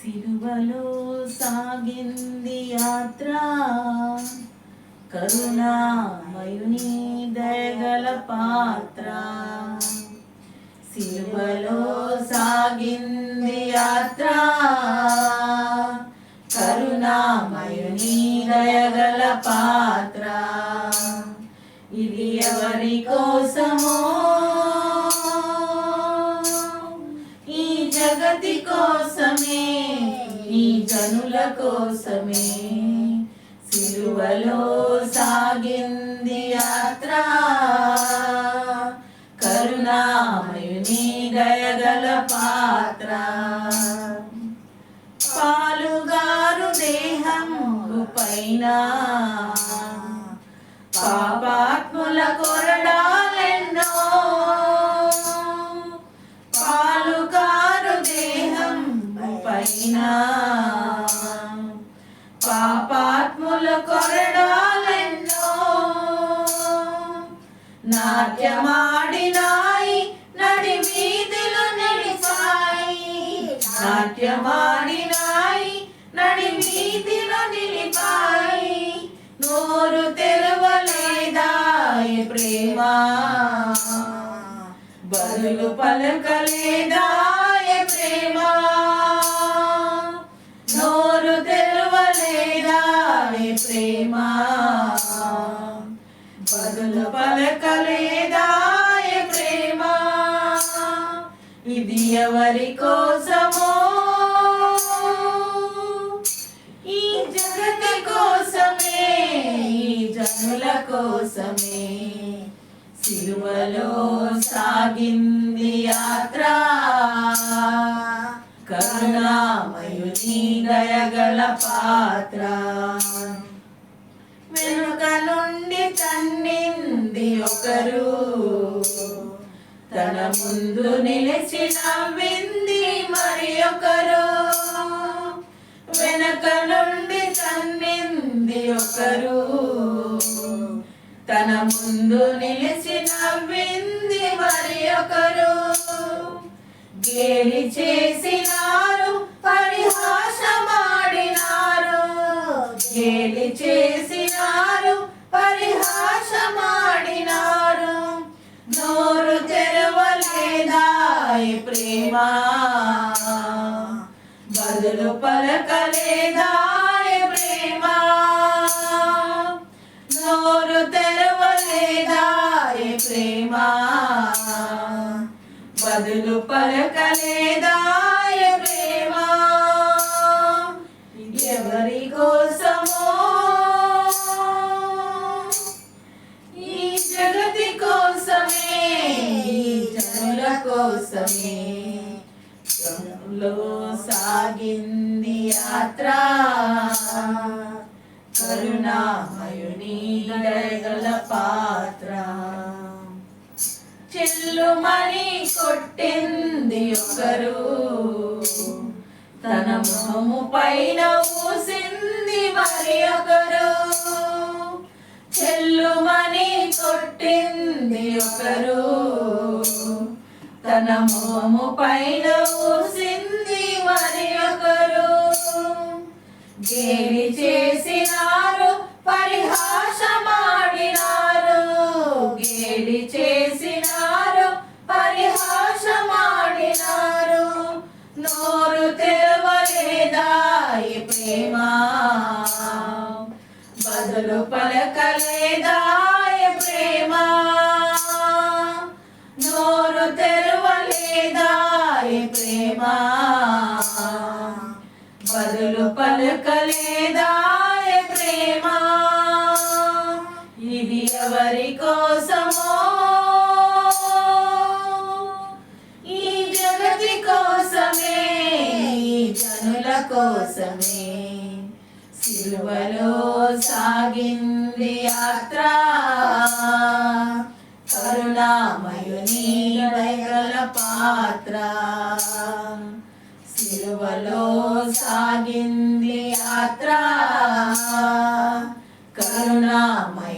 సిలువలో సాగింది యాత్ర, కరుణామయుని దయగల పాత్ర. సిలువలో సాగింది యాత్ర, కరుణామయుని దయగల పాత్ర. ఇది ఎవరి కోసమో, ఈ జగతి కోసమే, ఈ జనుల కోసమే. సిలువలో సాగింది యాత్ర, కరుణామయుని దయగల పాత్ర. పాలుగారు దేహము పైన పాపాత్ముల కొరడాలెన్నో, పాలుగారు దేహం పైన పాపాత్ముల కొరడాలెన్నో. నాట్యమాడినాయి నడి వీధిలో నిలిపాయి, నాట్యమాడినాయి నడి వీధిలో నిలిపాయి. నోరు తెరవలేదాయ ప్రేమ, బదులు పలకలేదాయ ప్రేమ. నోరు తెరవలేదాయ ప్రేమ, బదులు పలకలేదాయ ప్రేమ. ఇది ఎవరి కోసమో, ఈ జగతి కోసమే, ఈ జనుల కోసమే. సిలువలో సాగింది యాత్ర, కరుణామయుని దయగల పాత్ర. వెనుక నుండి తన్నింది ఒకరు, తన ముందు నిలిచి నవ్వింది మరి ఒకరు. వెనక నుండి తన్నింది ఒకరు, తన ముందు నిలిచి నవ్వింది మరి ఒకరు. గేలి చేసినారు, పరిహాసమాడినారు, గేలి చేసినారు, పరిహాసమాడినారు. నోరు తెరవలేదాయ ప్రేమ, బదులు పలకలేదాయ ప్రేమ. నోరు తెరవలేదాయ ప్రేమ, బదులు పలకలేదాయ ప్రేమ. ఎవరి కోసమో, ఈ జగతి కోసమే, ఈ జనుల కోసమే. జనులో సాగింది యాత్ర, కరుణామయుని దయగల పాత్ర. చెల్లుమని కొట్టింది ఒకరు, తన మొహము పైన ఊసింది మరి ఒకరు. చెల్లుమని కొట్టింది ఒకరు, తన మొహము పైన ఊసింది మరి ఒకరు. గేలి చేసినారు, పరిహాసమాడినారు, గేలి చేసినారు, పరిహాసమాడినారు. నోరు తెరవలేదాయ ప్రేమ, బదులు పలకలేదాయ ప్రేమ. నోరు తెరవలేదాయ ప్రేమ, బదులు పలకలేదాయ ప్రేమ. ఇది ఎవరి కోసమో, ఈ జగతి కోసమే, ఈ జనుల కోసమే. సిలువలో సాగింది యాత్ర, కరుణామయుని దయగల పాత్ర. సిలువలో సాగింది యాత్ర, కరుణామయుని